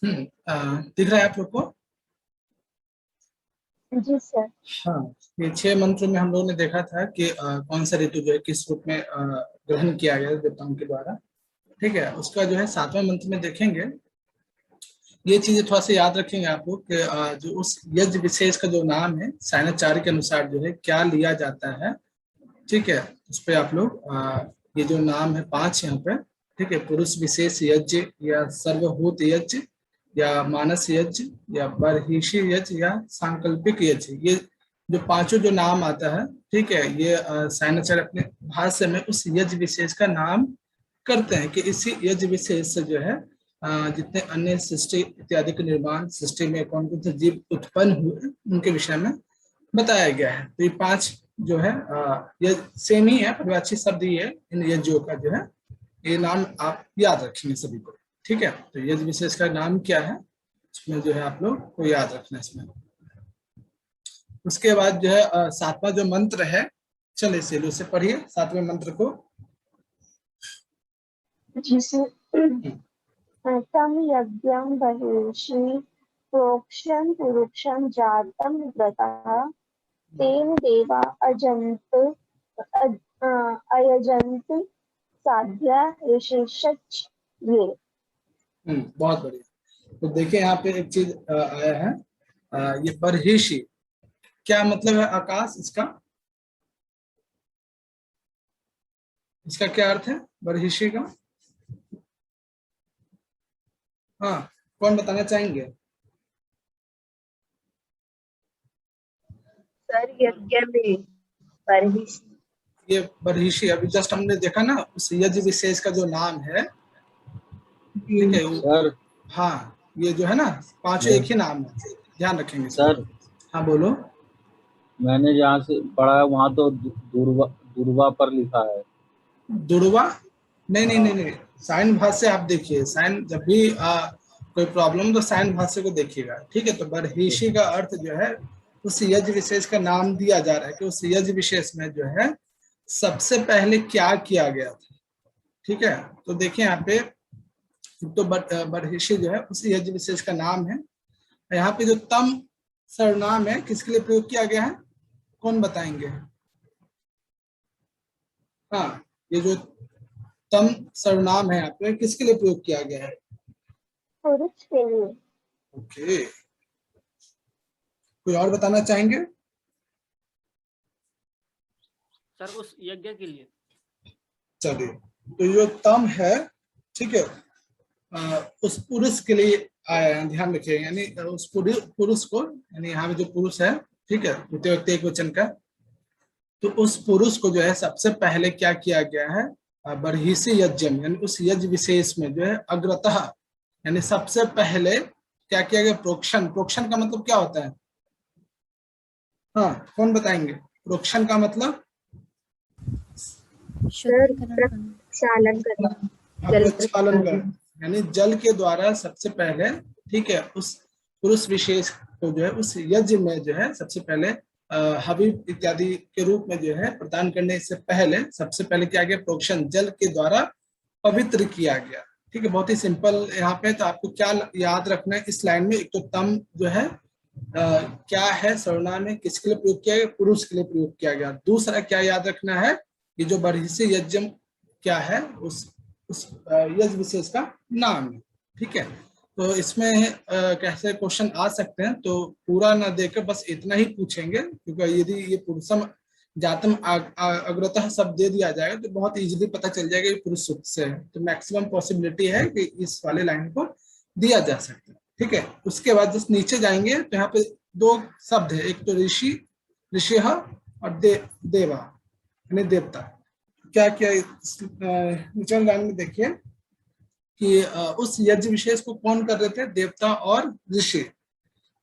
दिख रहा है आप लोग को? जी सर। हाँ, ये 6 मंत्र में हम लोगों ने देखा था कि कौन सा ऋतु जो है किस रूप में ग्रहण किया गया देवताओं के द्वारा। ठीक है, उसका जो है 7वें मंत्र में देखेंगे। ये चीजें थोड़ा सा याद रखेंगे आप लोग कि जो उस यज्ञ विशेष का जो नाम है साइनाचार्य के अनुसार जो है क्या लिया जाता है। ठीक है, उस पे आप लोग ये जो नाम है 5 यहाँ पे। ठीक है, पुरुष विशेष यज्ञ या सर्वभूत यज्ञ या मानस यज्ञ या बर्हिषि यज्ञ या सांकल्पिक यज्ञ, ये जो पांचों जो नाम आता है। ठीक है, ये साइनाचार्य अपने भाष्य में उस यज्ञ विशेष का नाम करते हैं कि इसी यज्ञ विशेष से जो है जितने अन्य सृष्टि इत्यादि के निर्माण, सृष्टि में कौन कौन से जीव उत्पन्न हुए उनके विषय में बताया गया है। तो ये 5 जो है ये सेम ही है, परिभाषित शब्द ही है इन यज्ञों का जो है। ये नाम आप याद रखेंगे सभी को। ठीक है, तो यज्ञ विशेष का नाम क्या है इसमें जो है आप लोग को याद रखना इसमें। उसके बाद जो है 7वां जो मंत्र है, चलिए सीलो से पढ़िए 7वें मंत्र को। जी सर। तम यज्ञं बर्हिषि प्रोक्ष्यन् पुरुषं जातं व्रतः तेन देवा अयजन्त साध्या ऋषिश्च ये। बहुत बढ़िया। तो देखिए यहाँ पे एक चीज आया है, ये बर्हिषि क्या मतलब है आकाश, इसका इसका क्या अर्थ है बर्हिषि का? हाँ, कौन बताना चाहेंगे? सर यज्ञ में बर्हिषि। ये बर्हिषि अभी जस्ट हमने देखा ना, उस यज्ञ विशेष का जो नाम है। ठीक है सर हाँ, ये जो है ना पांचों एक ही नाम है, ध्यान रखेंगे इसको। सर हाँ बोलो। मैंने जहाँ से पढ़ा है वहाँ तो दुर्वा दुर्वा पर लिखा है। दुर्वा? नहीं नहीं हाँ। नहीं नहीं, साइन भाष्य आप देखिए। साइन जब भी कोई प्रॉब्लम तो साइन भाष्य को देखिएगा। ठीक है, तो बर्हिषि का अर्थ जो है उस यज्ञ विशेष का नाम दिया जा रहा है कि उस यज्ञ विशेष में जो है सबसे पहले क्या किया गया था। ठीक है, तो देखिए यहाँ पे तो बर्हिषि जो है उस यज्ञ विशेष का नाम है। यहाँ पे जो तम सर्वनाम है किसके लिए प्रयोग किया गया है, कौन बताएंगे? हाँ, ये जो तम सर्वनाम है यहाँ पे किसके लिए प्रयोग किया गया है? पुरुष के लिए। ओके, कोई और बताना चाहेंगे? सर उस यज्ञ के लिए। चलिए, तो जो तम है, ठीक है, उस पुरुष के लिए आया है, ध्यान रखिए। यानी उस पुरुष को, यानी यहाँ पे जो पुरुष है, ठीक है, द्वितीय व्यक्ति एक वचन का, तो उस पुरुष को जो है सबसे पहले क्या किया गया है, बर्हिषि यज्ञ में, यानी उस यज्ञ विशेष में जो है अग्रतः, यानी सबसे पहले क्या किया गया, प्रोक्षण। प्रोक्षण का मतलब क्या होता है? हाँ, कौन बताएंगे प्रोक्षण का मतलब? प्रक्षालन करना। प्रक्षालन करना, यानी जल के द्वारा सबसे पहले। ठीक है, उस पुरुष विशेष को जो है उस यज्ञ में जो है सबसे पहले हविब इत्यादि के रूप में जो है प्रदान करने से पहले सबसे पहले क्या गया, प्रोक्षण, जल के द्वारा पवित्र किया गया। ठीक है, बहुत ही सिंपल यहाँ पे। तो आपको क्या याद रखना है इस लाइन में? एक तो तम जो है क्या है सर्वनाम में, किसके लिए प्रयोग किया गया, पुरुष के लिए प्रयोग किया गया। दूसरा क्या याद रखना है, ये जो बर्हिषि यज्ञ क्या है, उस यज्ञ विशेष का नाम है। ठीक है, तो इसमें कैसे क्वेश्चन आ सकते हैं, तो पूरा ना देकर बस इतना ही पूछेंगे, क्योंकि यदि ये पुरुषम जातम अग्रतः शब्द दे दिया जाएगा तो बहुत इजीली पता चल जाएगा ये पुरुष सूक्त से है। तो मैक्सिमम पॉसिबिलिटी है कि इस वाले लाइन को दिया जा सकता है। ठीक है, उसके बाद जस्ट नीचे जाएंगे तो यहाँ पे 2 शब्द है, एक तो ऋषि, ऋषि और देवा यानी देवता। क्या क्या नीचे लाइन में देखिए कि उस यज्ञ विशेष को कौन कर रहे थे, देवता और ऋषि।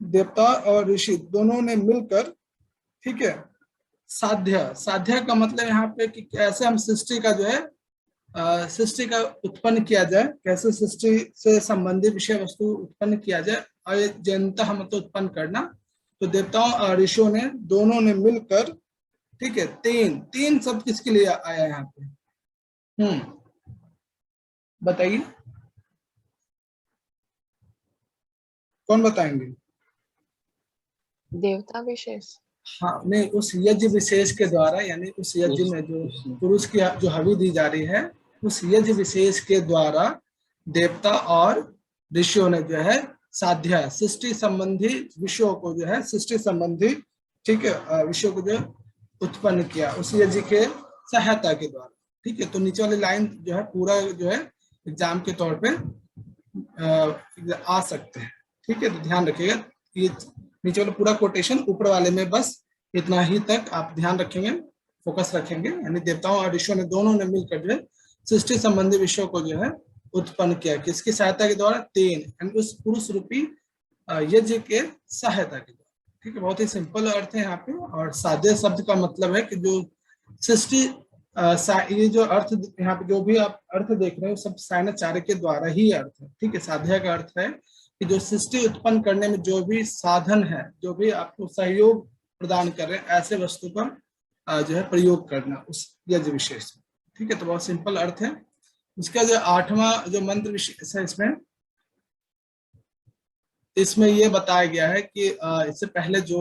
देवता और ऋषि दोनों ने मिलकर, ठीक है, साध्य, साध्य का मतलब यहाँ पे कि कैसे हम सृष्टि का जो है सृष्टि का उत्पन्न किया जाए, कैसे सृष्टि से संबंधित विषय वस्तु उत्पन्न किया जाए, अयजंतः मतलब उत्पन्न करना। तो देवताओं और ऋषियों ने दोनों ने मिलकर, ठीक है, तीन शब्द किसके लिए आया यहाँ पे? बताइए। कौन बताएंगे? देवता विशेष। हाँ नहीं, उस यज्ञ विशेष के द्वारा, यानी उस यज्ञ में जो पुरुष की जो हवि दी जा रही है, उस यज्ञ विशेष के द्वारा देवता और ऋषियों ने जो है साध्या सृष्टि संबंधी विषयों को जो है, सृष्टि संबंधी, ठीक है, विषयों को जो उत्पन्न किया उस यज्ञ के सहायता के द्वारा। ठीक है, तो नीचे वाली लाइन जो है पूरा जो है एग्जाम के तौर पे आ सकते हैं। ठीक है, तो ध्यान रखिएगा, ये नीचे वाला पूरा कोटेशन, ऊपर वाले में बस इतना ही तक आप ध्यान रखेंगे, फोकस रखेंगे। यानी देवताओं और ऋषियों ने दोनों ने मिलकर जो है सृष्टि संबंधी विषयों को जो है उत्पन्न किया, किसकी सहायता के द्वारा? तेन, यानी उस पुरुष रूपी यज्ञ के सहायता के द्वारा। ठीक है, बहुत ही सिंपल अर्थ है यहाँ पे। और साध्य शब्द का मतलब है कि जो सृष्टि, ये जो अर्थ यहाँ पे जो भी आप अर्थ देख रहे हो सब सायणाचार्य के द्वारा ही अर्थ है। ठीक है, साध्य का अर्थ है कि जो सृष्टि उत्पन्न करने में जो भी साधन है, जो भी आपको सहयोग प्रदान कर रहे हैं, ऐसे वस्तु का जो है प्रयोग करना उस यज्ञ विशेष। ठीक है, तो बहुत सिंपल अर्थ है। इसका जो 8वां जो मंत्र विशेष है, इसमें ये बताया गया है कि इससे पहले जो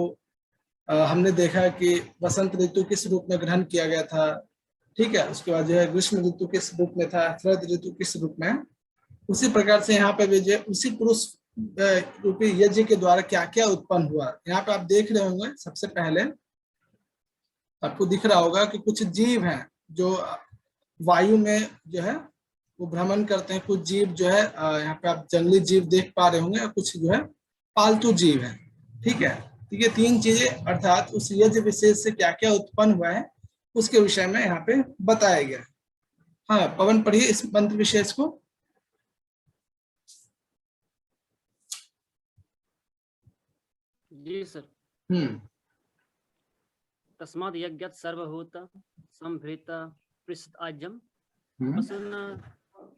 हमने देखा कि वसंत ऋतु किस रूप में ग्रहण किया गया था। ठीक है, उसके बाद जो है ग्रीष्म ऋतु किस रूप में था, शरद ऋतु किस रूप में, उसी प्रकार से यहाँ पे भी जो उसी पुरुष रूपी यज्ञ के द्वारा क्या क्या उत्पन्न हुआ। यहाँ पे आप देख रहे होंगे, सबसे पहले आपको दिख रहा होगा कि कुछ जीव हैं जो वायु में जो है वो भ्रमण करते हैं। कुछ जीव जो है यहाँ पे आप जंगली जीव देख पा रहे होंगे, और कुछ जो है पालतू जीव है। ठीक है, तो ये 3 चीजें अर्थात उस यज्ञ विशेष से क्या क्या उत्पन्न हुआ है उसके विषय में यहाँ पे बताया गया। हाँ पवन, पढ़िए इस मंत्र विशेष को। जी सर। तस्मात् यज्ञात् सर्वभूत संभृत पृष्ठ आज्यम वसुन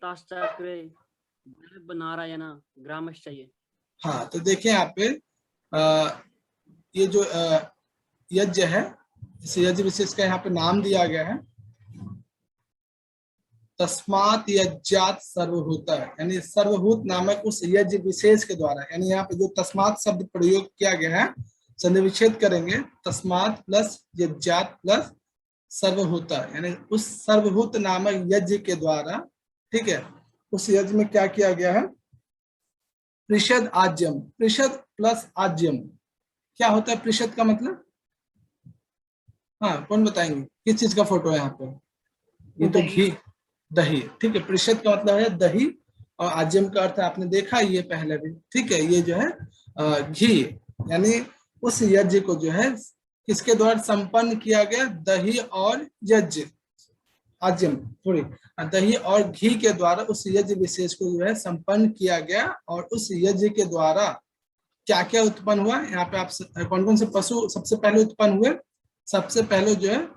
ताश्चक्रे नारायण ग्रामश्चये। हाँ, तो देखिए यहाँ पे ये जो यज्ञ है, इस यज्ञ विशेष का यहाँ पे नाम दिया गया है तस्मात् यज्ञात् सर्वभूत, यानी सर्वभूत नामक उस यज्ञ विशेष के द्वारा। यानी यहाँ पे जो तस्मात् शब्द प्रयोग किया गया है, संधि विच्छेद करेंगे, तस्मात् प्लस यज्ञात् प्लस सर्वभूत, यानी उस सर्वभूत नामक यज्ञ के द्वारा। ठीक है, उस यज्ञ में क्या किया गया है? पृषद आज्यम, पृषद प्लस आज्यम क्या होता है? पृषद का मतलब, हाँ कौन बताएंगे किस चीज का फोटो है यहाँ पे? ये तो घी, दही। ठीक है, पृषद का मतलब है दही, और आज्यम का अर्थ आपने देखा ये पहले भी। ठीक है, ये जो है घी, यानी उस यज्ञ को जो है किसके द्वारा संपन्न किया गया? दही और यज्ञ, आज्यम थोड़ी, दही और घी के द्वारा उस यज्ञ विशेष को जो है संपन्न किया गया। और उस यज्ञ के द्वारा क्या क्या उत्पन्न हुआ? यहाँ पे आप कौन कौन से पशु सबसे पहले उत्पन्न हुए? सबसे पहले जो है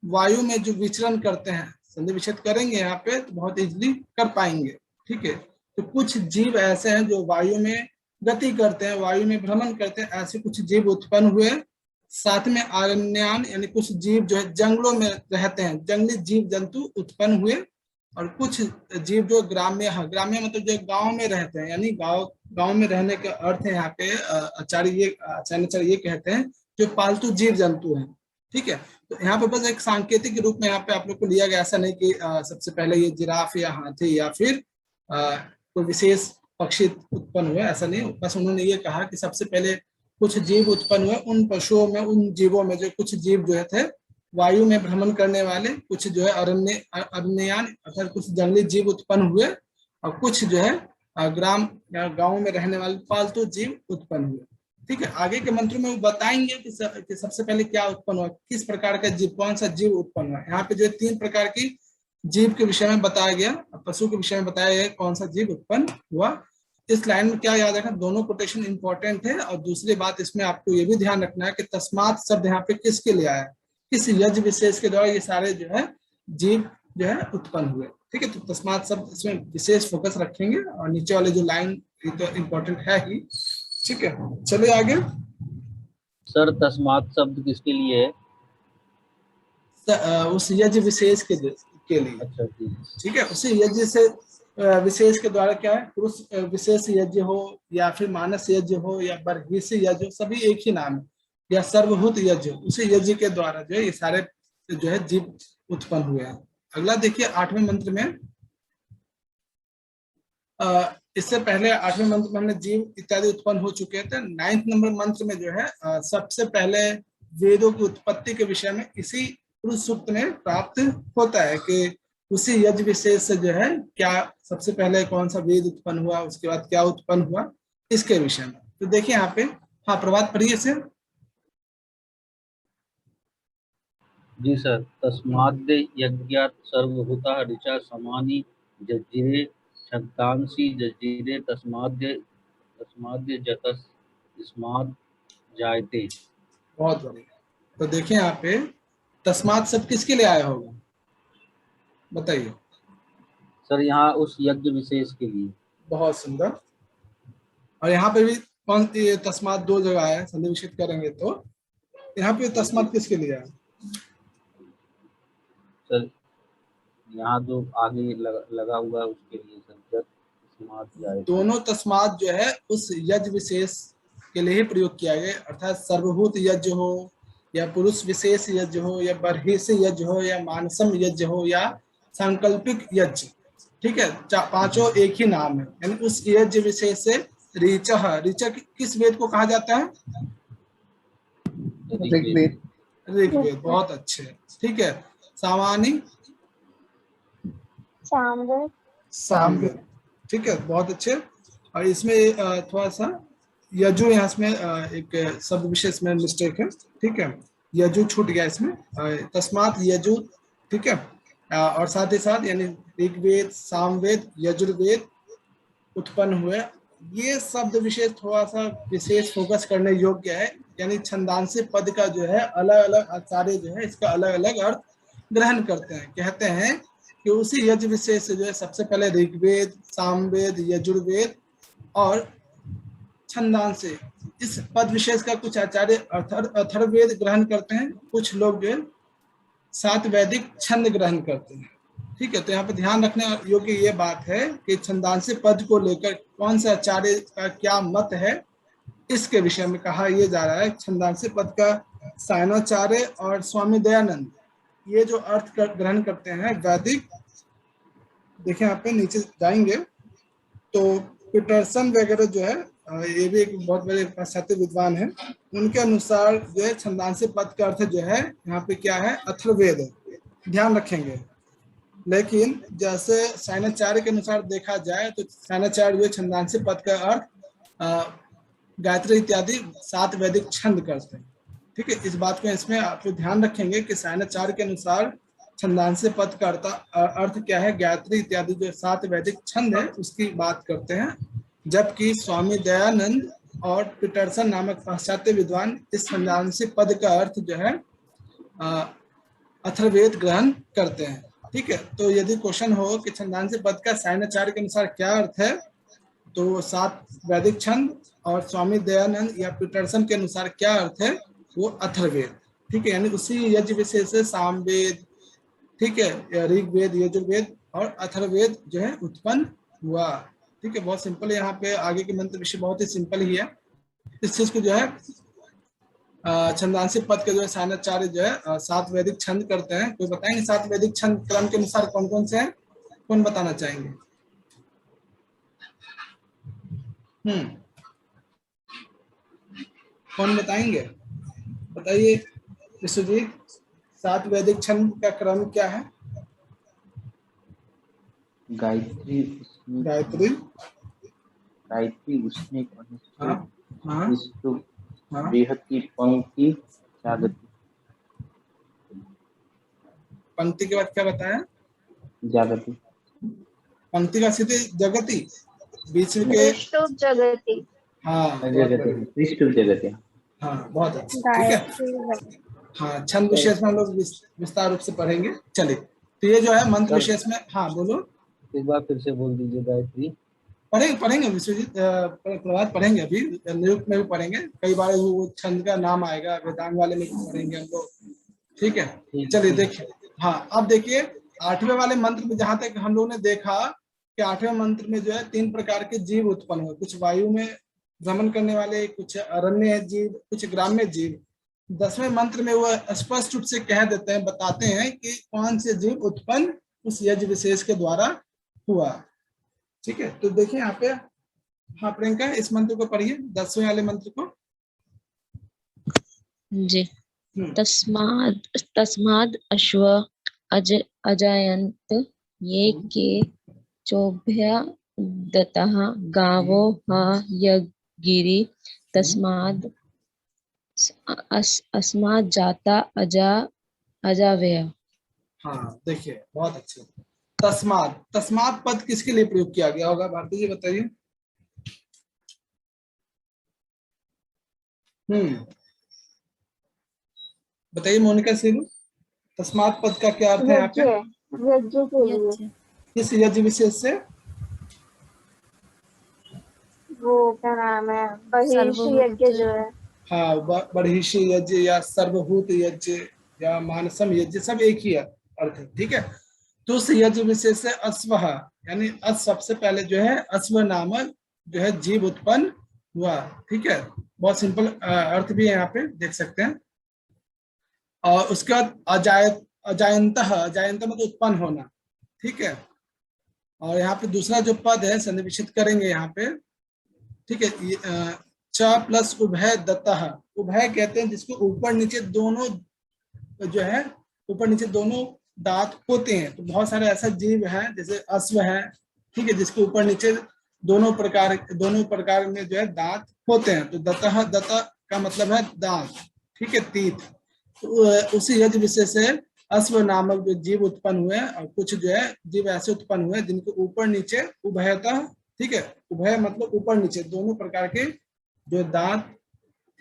वायु में जो विचरण करते हैं, संधि विच्छेद करेंगे यहाँ पे तो बहुत इजीली कर पाएंगे। ठीक है, तो कुछ जीव ऐसे हैं जो वायु में गति करते हैं, वायु में भ्रमण करते हैं, ऐसे कुछ जीव उत्पन्न हुए। साथ में अरण्यान, यानी कुछ जीव जो है जंगलों में रहते हैं, जंगली जीव जंतु उत्पन्न हुए। और कुछ जीव जो ग्राम्य, ग्राम्य मतलब जो गांव में रहते हैं, यानी गांव में रहने का अर्थ है यहाँ पे आचार्य ये कहते हैं जो पालतू जीव जंतु हैं। ठीक है, तो यहाँ पे बस एक सांकेतिक रूप में यहाँ पे आप लोग को लिया गया, ऐसा नहीं कि सबसे पहले ये जिराफ या हाथी या फिर कोई विशेष पक्षी उत्पन्न हुए, ऐसा नहीं। बस उन्होंने ये कहा कि सबसे पहले कुछ जीव उत्पन्न हुए, उन पशुओं में, उन जीवों में जो कुछ जीव जो थे वायु में भ्रमण करने वाले, कुछ जो है अरण्ययान अर्थात कुछ जंगली जीव उत्पन्न हुए, और कुछ जो है ग्राम या गाँव में रहने वाले पालतू जीव उत्पन्न हुए। ठीक है, आगे के मंत्रों में वो बताएंगे कि सबसे पहले क्या उत्पन्न हुआ, किस प्रकार का जीव, कौन सा जीव उत्पन्न हुआ। यहाँ पे जो 3 प्रकार की जीव के विषय में बताया गया, पशु के विषय में बताया गया कौन सा जीव उत्पन्न हुआ। इस लाइन में क्या याद रखना, दोनों कोटेशन इंपॉर्टेंट है। और दूसरी बात इसमें आपको ये भी ध्यान रखना है कि तस्मात् शब्द यहाँ पे किसके लिए आया, किस यज्ञ विशेष के द्वारा ये सारे जो है जीव जो है उत्पन्न हुए। ठीक है, तो तस्मात् शब्द इसमें विशेष फोकस रखेंगे, और नीचे वाले जो लाइन ये तो इम्पोर्टेंट है ही। ठीक है, चलिए आगे। सर तस्मात् शब्द किसके लिए है? उस यज्ञ विशेष के लिए। अच्छा, ठीक है, उसी यज्ञ से विशेष के द्वारा क्या है, पुरुष विशेष यज्ञ हो या फिर मानस यज्ञ हो या बर्हिषि यज्ञ हो, सभी एक ही नाम है, या सर्वभूत यज्ञ, उसी यज्ञ के द्वारा जो है ये सारे जो है जीव उत्पन्न हुए हैं। अगला देखिए 8वें मंत्र में, इससे पहले 8वें मंत्र में हमने जीव इत्यादि उत्पन्न हो चुके थे। 9th नंबर मंत्र में जो है सबसे पहले वेदों की उत्पत्ति के विषय में इसी पुरुष सूक्त में प्राप्त होता है कि उसी यज्ञ विशेष से जो है क्या सबसे पहले कौन सा वेद उत्पन्न हुआ, उसके बाद क्या उत्पन्न हुआ, इसके विषय में। तो देखिए यहाँ पे, हाँ प्रभात पढ़िए से। जी सर। तस्माद् यज्ञात् सर्वभूताः ऋचा समानि जज्जिरे छन्दांसि जज्जिरे तस्माद् जतस्माद् जायते। बहुत बढ़िया। तो देखिए यहाँ पे तस्मात् शब्द किसके लिए आया होगा, बताइए। सर यहाँ उस यज्ञ विशेष के लिए। बहुत सुंदर। और यहाँ पे भी कौन सी तस्मात् 2 जगह है, संधि विच्छेद करेंगे तो यहाँ पे तस्मात् किसके लिए है? सर यहाँ जो आगे लगा हुआ है उसके लिए सर, तस्माद् जायते। दोनों तस्मात् जो है उस यज्ञ विशेष के लिए ही प्रयोग किया गया, अर्थात सर्वभूत यज्ञ हो या पुरुष विशेष यज्ञ हो या बर्हिषि यज्ञ हो या मानसम यज्ञ हो या सांकल्पिक यज्ञ, ठीक है, पांचों एक ही नाम है। यानी उस यज्ञ विशेष से ऋचः, ऋचः किस वेद को कहा जाता है? ऋग्वेद। ऋग्वेद। बहुत अच्छे, ठीक है। सामानी, सामवेद। सामवेद, ठीक है, बहुत अच्छे। और इसमें थोड़ा सा यजु, यहाँ इसमें एक शब्द विशेष में मिस्टेक है, ठीक है, यजु छूट गया इसमें, तस्मात् यजु, ठीक है। और साथ ही साथ यानी ऋग्वेद, सामवेद, यजुर्वेद उत्पन्न हुए। ये शब्द विशेष थोड़ा सा विशेष फोकस करने योग्य है, यानी छंदांशी पद का जो है अलग अलग आचार्य जो है इसका अलग अलग अर्थ ग्रहण करते हैं। कहते हैं कि उसी यज्ञ विशेष से जो है सबसे पहले ऋग्वेद, सामवेद, यजुर्वेद और छंदांशी, इस पद विशेष का कुछ आचार्य अथर्ववेद ग्रहण करते हैं, कुछ लोग जो है 7 वैदिक छंद ग्रहण करते हैं, ठीक है। तो यहाँ पे ध्यान रखने योग्य ये बात है कि छंदांशी पद को लेकर कौन से आचार्य का क्या मत है, इसके विषय में कहा यह जा रहा है। छंदांशी पद का सायणाचार्य और स्वामी दयानंद ये जो अर्थ ग्रहण करते हैं वैदिक, देखिए यहाँ पे नीचे जाएंगे तो पीटरसन वगैरह जो है, ये भी एक बहुत बड़े पाश्चात्य विद्वान है, उनके अनुसार जो है छंदांशी पद का अर्थ जो है यहाँ पे क्या है, अथर्ववेद है, ध्यान रखेंगे। लेकिन जैसे सायणाचार्य के अनुसार देखा जाए तो सायणाचार्य जो छंदांशी पद का अर्थ गायत्री इत्यादि 7 वैदिक छंद करते हैं, ठीक है। इस बात को इसमें आप ध्यान रखेंगे कि सायणाचार्य के अनुसार छंदांशी पद का अर्थ क्या है, गायत्री इत्यादि जो 7 वैदिक छंद है उसकी बात करते हैं, जबकि स्वामी दयानंद और पीटरसन नामक पाश्चात्य विद्वान इस छंदांशी पद का अर्थ जो है अथर्ववेद ग्रहण करते हैं, ठीक है। तो यदि क्वेश्चन हो कि छंदांशी पद का सायणाचार्य के अनुसार क्या अर्थ है, तो 7 वैदिक छंद, और स्वामी दयानंद या पीटरसन के अनुसार क्या अर्थ है, वो अथर्ववेद, ठीक है। यानी उसी यज्ञ विशेष से सामवेद, ठीक है, ऋग्वेद, यजुर्वेद और अथर्ववेद जो है उत्पन्न हुआ, ठीक है। बहुत सिंपल है, यहाँ पे आगे के मंत्र विषय बहुत ही सिंपल ही है। इस चीज को जो है छंदांशी पद के जो है सायणाचार्य जो है 7 वैदिक छंद करते हैं। कोई बताएंगे 7 वैदिक छंद क्रम के अनुसार कौन कौन से हैं, कौन बताना चाहेंगे? कौन बताएंगे, बताइए विश्वजीत, 7 वैदिक छंद का क्रम क्या है? गायत्री, गायत्री, उष्णिक, हाँ, विष्णु, हाँ, बृहति, पंक्ति, जागति। पंक्ति के बाद क्या बताया? जागति। पंक्ति का सीधे जगति, बीच में के विष्णु जगति। हाँ, विष्णु जगति। हाँ, बहुत अच्छा, ठीक है। हाँ, छंद विशेष में हम लोग विस्तार रूप से पढ़ेंगे। चलिए, तो ये जो है मंत्र विशेष में, हाँ बोलो, एक बार फिर से बोल दीजिए। गायत्री पढ़ेंगे विश्वजीत, प्रभात पढ़ेंगे, अभी निरुक्त में भी पढ़ेंगे, कई बार वो छंद का नाम आएगा, वेदांग वाले में भी पढ़ेंगे हम लोग, ठीक है। चलिए देखिए, हाँ अब देखिए 8वें वाले मंत्र में जहां तक हम लोगों ने देखा कि 8वें मंत्र में जो है 3 प्रकार के जीव उत्पन्न हुए, कुछ वायु में भ्रमण करने वाले, कुछ अरण्य जीव, कुछ ग्राम्य जीव। 10वें मंत्र में वह स्पष्ट रूप से कह देते हैं, बताते हैं कि कौन से जीव उत्पन्न उस यज्ञ विशेष के द्वारा हुआ। ठीक है, तो देखिए यहाँ पे, हाँ प्रियंका इस मंत्र को पढ़िए, 10वें वाले मंत्र को। जी। तस्माद् अश्व अजायन्त ये के चोभ्य दतः गावो हा यगिरि तस्माद् अस्मात् जाता अजावय। हाँ देखिए बहुत अच्छे। तस्मात्, तस्मात् पद किसके लिए प्रयोग किया गया होगा, भारती जी बताइए। बताइए मोनिका सिंह, तस्मात् पद का क्या अर्थ है यहाँ पे? यज्ञ के लिए। किस यज्ञ विशेष से? वो क्या नाम है, बहिर्षि यज्ञ जो है। हाँ, बर्हिषि यज्ञ या सर्वभूत यज्ञ या मानसम यज्ञ, सब एक ही अर्थ है। ठीक है, तो उस यज्ञ विशेष से अश्वः, यानी सबसे पहले जो है अश्व नामक जो है जीव उत्पन्न हुआ। ठीक है, बहुत सिंपल अर्थ भी है, यहाँ पे देख सकते हैं। और उसके बाद अजायंतः, अजायंत मतलब उत्पन्न होना। ठीक है, और यहाँ पे दूसरा जो पद है सन्निवेशित करेंगे यहाँ पे। ठीक है, च प्लस उभय दत्तः, उभय कहते हैं जिसको ऊपर नीचे दोनों जो है, ऊपर नीचे दोनों दांत होते हैं। तो बहुत सारे ऐसा जीव है जैसे अश्व है, ठीक है, जिसके ऊपर नीचे दोनों प्रकार में जो है दांत होते हैं। तो दत्तः, दत्त का मतलब है दांत, ठीक है, तीत। तो उसी यज्ञ विशेष से अश्व नामक जो जीव उत्पन्न हुए, और कुछ जो है जीव ऐसे उत्पन्न हुए जिनके ऊपर नीचे उभयतः, ठीक है, उभय मतलब ऊपर नीचे दोनों प्रकार के जो दांत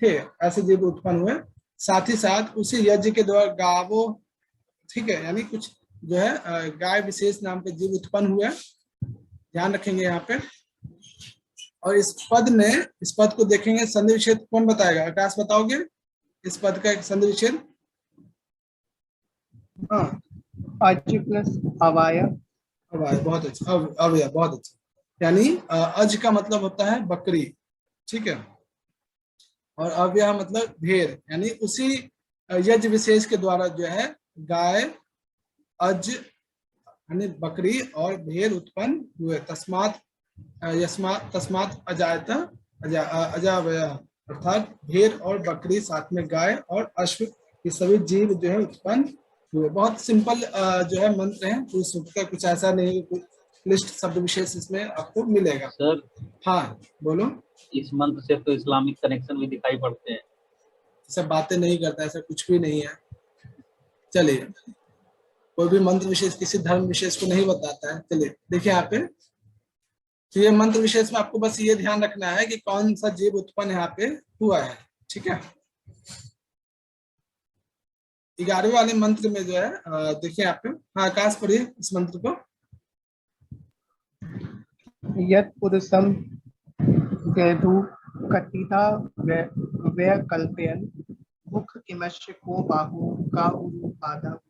थे, ऐसे जीव उत्पन्न हुए। साथ ही साथ उसी यज्ञ के द्वारा गावो, ठीक है, यानी कुछ जो है गाय विशेष नाम के जीव उत्पन्न हुए, ध्यान रखेंगे यहाँ पे। और इस पद को देखेंगे, संधि विच्छेद कौन बताएगा? आकाश बताओगे इस पद का एक संधि विच्छेद? हाँ, अज प्लस अवाय। अवाय, बहुत अच्छा, अवय, बहुत अच्छा। यानी अज का मतलब होता है बकरी, ठीक है, और अव्यय मतलब भेड़, यानी उसी यज्ञ विशेष के द्वारा जो है गाय, अज यानी बकरी और भेड़ उत्पन्न हुए। तस्मात् अजायत अजावय, अर्थात भेड़ और बकरी, साथ में गाय और अश्व, ये सभी जीव जो है उत्पन्न हुए। बहुत सिंपल जो है मंत्र है, तो सूत्र का कुछ ऐसा नहीं, कुछ लिस्ट शब्द विशेष इसमें आपको मिलेगा। सर हाँ बोलो। इस मंत्र से तो इस्लामिक कनेक्शन भी दिखाई पड़ते हैं। सब बातें नहीं करता, ऐसा कुछ भी नहीं है। चलिए, कोई भी मंत्र विशेष किसी धर्म विशेष को नहीं बताता है। चलिए देखिए यहाँ पे, तो ये मंत्र विशेष में आपको बस ये ध्यान रखना है कि कौन सा जीव उत्पन्न यहाँ पे हुआ है। ठीक है, 11वें वाले मंत्र में जो है देखिए यहाँ पे, हाँ आकाश पढ़िए इस मंत्र को। यत् पुरुषम वेदु कथिता वे कल्पयन मुख किमश्य को बाहु का उरु पादा।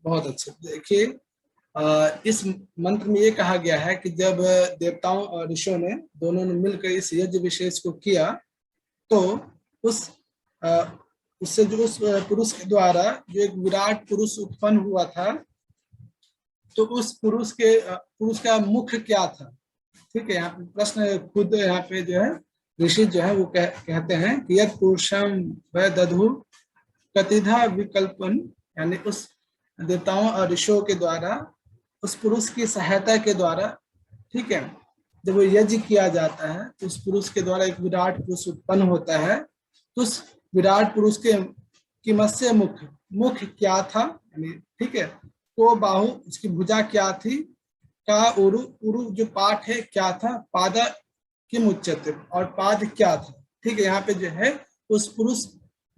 बहुत अच्छे। देखिए इस मंत्र में ये कहा गया है कि जब देवताओं और ऋषियों ने दोनों ने मिलकर इस यज्ञ विशेष को किया, तो उससे जो उस पुरुष के द्वारा जो एक विराट पुरुष उत्पन्न हुआ था, तो उस पुरुष का मुख क्या था? ठीक है, यहाँ पे प्रश्न खुद यहाँ पे जो है ऋषि जो है वो कहते हैं कि यद पुरुषम वह दधु कतिधा विकल्पन, यानी उस देवताओं और ऋषियों के द्वारा उस पुरुष की सहायता के द्वारा, ठीक है, जब वो यज्ञ किया जाता है तो उस पुरुष के द्वारा एक विराट पुरुष उत्पन्न होता है। तो उस विराट पुरुष के मत्स्य मुख क्या था, यानी ठीक है, को बाहु उसकी भुजा क्या थी, का उरु जो पाठ है क्या था, पादा किम उच्यते, और पाद क्या था। ठीक है, यहाँ पे जो है उस पुरुष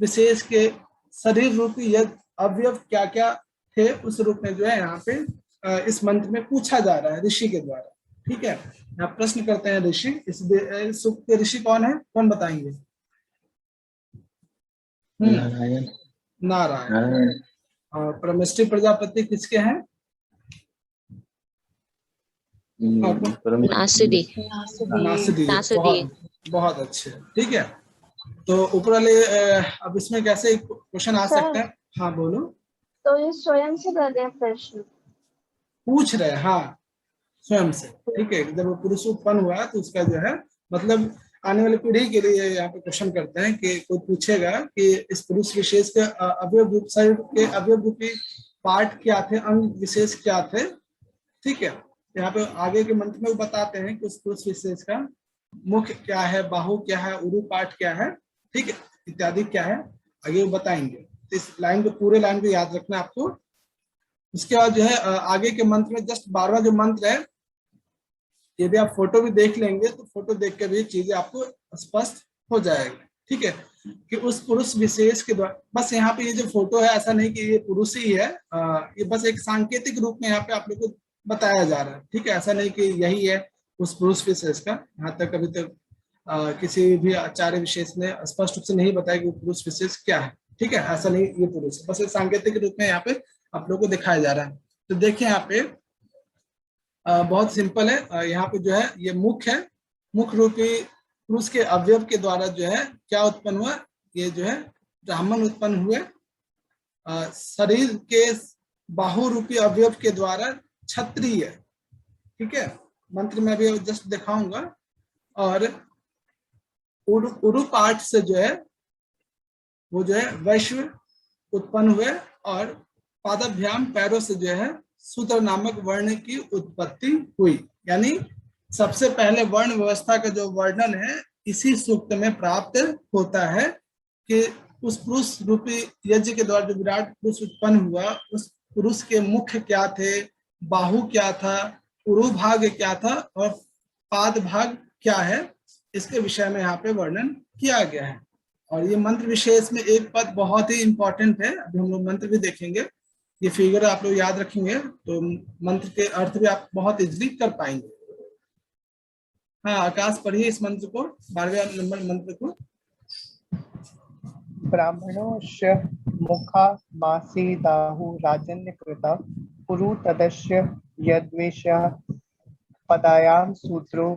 विशेष के शरीर रूपी यज्ञ अवयव क्या क्या थे, उस रूप में जो है यहाँ पे इस मंत्र में पूछा जा रहा है ऋषि के द्वारा। ठीक है, यहाँ प्रश्न करते हैं ऋषि। इस सूक्त के ऋषि कौन है, कौन बताएंगे? नारायण। और परमेष्टि प्रजापति किसके हैं? नासदी नासदी, नासदी। बहुत बहुत अच्छे, ठीक है। तो ऊपर वाले अब इसमें कैसे क्वेश्चन आ सर। सकता है? हाँ बोलो। तो ये स्वयं से कर दें प्रश्न। पूछ रहे हैं, हाँ स्वयं से, ठीक है। जब वो पुरुष उत्पन्न हुआ तो उसका जो है मतलब आने वाली पीढ़ी के लिए यहाँ पे क्वेश्चन करते हैं कि कोई पूछेगा कि इस पुरुष विशेष के अवयव रूप शरीर के अवयव रूपी पार्ट क्या थे, अंग विशेष क्या थे, ठीक है। यहाँ पे आगे के मंत्र में वो बताते हैं कि उस पुरुष विशेष का मुख क्या है, बाहु क्या है, उरु पार्ट क्या है, ठीक है, इत्यादि क्या है, आगे वो बताएंगे। तो इस लाइन को, पूरे लाइन को याद रखना आपको। उसके बाद जो है आगे के मंत्र में जस्ट 12वां जो मंत्र है, यदि आप फोटो भी देख लेंगे तो फोटो देख कर भी चीजें आपको स्पष्ट हो जाएगी, ठीक है, कि उस पुरुष विशेष के द्वारा। बस यहाँ पे ये जो फोटो है, ऐसा नहीं कि ये पुरुष ही है, ये बस एक सांकेतिक रूप में यहाँ पे आप लोग को बताया जा रहा है, ठीक है। ऐसा नहीं कि यही है उस पुरुष विशेष का। यहाँ तक अभी तक किसी भी आचार्य विशेष ने स्पष्ट रूप से नहीं बताया कि वो पुरुष विशेष क्या है, ठीक है। ऐसा नहीं ये पुरुष है, बस एक सांकेतिक रूप में यहाँ पे आप लोग को दिखाया जा रहा है। तो देखिए यहाँ पे बहुत सिंपल है। यहाँ पे जो है ये मुख है, मुख रूपी पुरुष के अवयव के द्वारा जो है क्या उत्पन्न हुआ, ये जो है ब्राह्मण उत्पन्न हुए। शरीर के बाहु रूपी अवयव के द्वारा क्षत्रिय, ठीक है, मंत्र में अभी जस्ट दिखाऊंगा। और उरु पाठ से जो है वो जो है वैश्व उत्पन्न हुए। और पादाभ्याम पैरों से जो है सूत्र नामक वर्ण की उत्पत्ति हुई। यानी सबसे पहले वर्ण व्यवस्था का जो वर्णन है इसी सूक्त में प्राप्त होता है कि उस पुरुष रूपी यज्ञ के द्वारा जो विराट पुरुष उत्पन्न हुआ, उस पुरुष के मुख क्या थे, बाहु क्या था, उरु भाग क्या था और पाद भाग क्या है, इसके विषय में यहाँ पे वर्णन किया गया है। और ये मंत्र विशेष में एक पद बहुत ही इंपॉर्टेंट है, अभी हम लोग मंत्र भी देखेंगे। ये फिगर आप लोग याद रखेंगे तो मंत्र के अर्थ भी आप बहुत इजीली कर पाएंगे। हाँ आकाश पढ़िए इस मंत्र को, 12वें नंबर मंत्र को। ब्राह्मणोश्च मुखा मासी दाहु राजन्य कृता पुरु तदस्य यद्वेषः पदायाम सूत्रो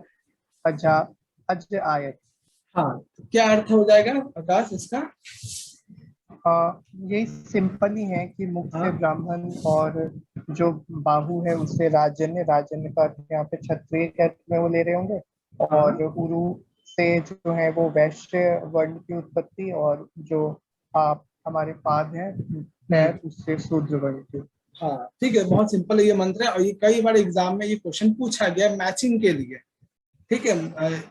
अजा अज आयत। हाँ क्या अर्थ हो जाएगा आकाश इसका? यही सिंपल ही है कि मुख से ब्राह्मण और जो बाहु है उससे राजन्य, राजन्य का अर्थ यहाँ पे क्षत्रिय के अर्थ में वो ले रहे होंगे। और उरु से जो है वो वैश्य वर्ण की उत्पत्ति, और जो आप हमारे पाद है पैर उससे शूद्र वर्ण की। हाँ ठीक है, बहुत सिंपल ये मंत्र है और ये कई बार एग्जाम में ये क्वेश्चन पूछा गया मैचिंग के लिए, ठीक है।